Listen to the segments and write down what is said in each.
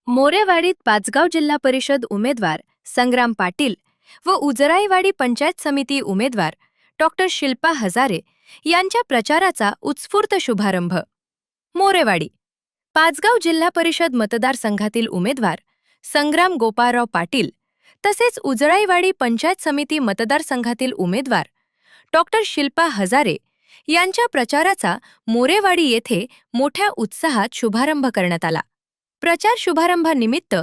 मोरेवाडीत पाचगाव जिल्हा परिषद उमेदवार संग्राम पाटील व उजराईवाडी पंचायत समिती उमेदवार डॉक्टर शिल्पा हजारे यांच्या प्रचाराचा उत्स्फूर्त शुभारंभ. मोरेवाडी पाचगाव जिल्हा परिषद मतदारसंघातील उमेदवार संग्राम गोपाळराव पाटील तसेच उजराईवाडी पंचायत समिती मतदारसंघातील उमेदवार डॉक्टर शिल्पा हजारे यांच्या प्रचाराचा मोरेवाडी येथे मोठ्या उत्साहात शुभारंभ करण्यात आला. प्रचार शुभारंभानिमित्त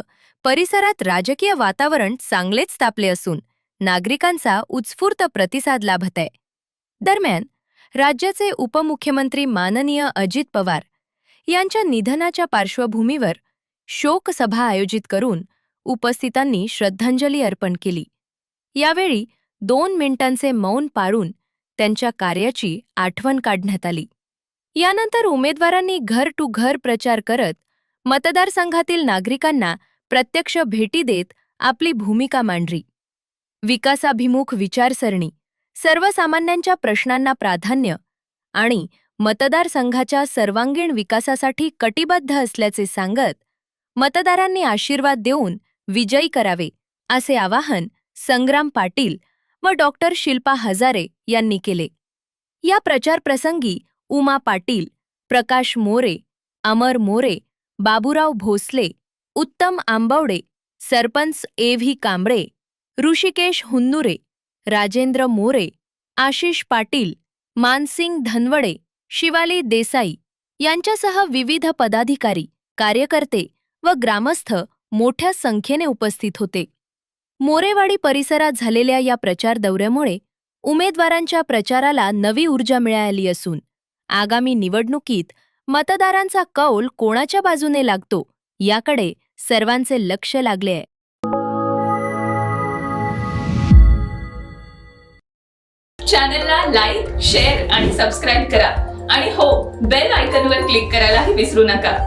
परिसरात राजकीय वातावरण चांगलेच तापले असून नागरिकांचा उत्स्फूर्त प्रतिसाद लाभत आहे. दरम्यान राज्याचे उपमुख्यमंत्री माननीय अजित पवार यांच्या निधनाच्या पार्श्वभूमीवर शोकसभा आयोजित करून उपस्थितांनी श्रद्धांजली अर्पण केली. यावेळी 2 मिनिटांचे मौन पाळून त्यांच्या कार्याची आठवण काढण्यात आली. यानंतर उमेदवारांनी घर टू घर प्रचार करत मतदारसंघातील नागरिकांना प्रत्यक्ष भेटी देत आपली भूमिका मांडली. विकासाभिमुख विचारसरणी, सर्वसामान्यांच्या प्रश्नांना प्राधान्य आणि मतदारसंघाच्या सर्वांगीण विकासासाठी कटिबद्ध असल्याचे सांगत मतदारांनी आशीर्वाद देऊन विजयी करावे असे आवाहन संग्राम पाटील व डॉक्टर शिल्पा हजारे यांनी केले. या प्रचारप्रसंगी उमा पाटील, प्रकाश मोरे, अमर मोरे, बाबूराव भोसले, उत्तम आंबवडे, सरपंच ए.व्ही. कांबळे, ऋषिकेश हुन्नुरे, राजेंद्र मोरे, आशिष पाटील, मानसिंग धनवडे, शिवाली देसाई यांच्यासह विविध पदाधिकारी, कार्यकर्ते व ग्रामस्थ मोठ्या संख्येने उपस्थित होते. मोरेवाडी परिसरात झालेल्या या प्रचार दौऱ्यामुळे उमेदवारांच्या प्रचाराला नवी ऊर्जा मिळाली असून आगामी निवडणुकीत मतदारांचा कौल कोणाच्या बाजूने लागतो याकडे सर्वांचे लक्ष लागले आहे. चॅनलला लाईक, शेअर आणि सबस्क्राईब करा आणि हो, बेल आयकॉनवर क्लिक करायलाही विसरू नका.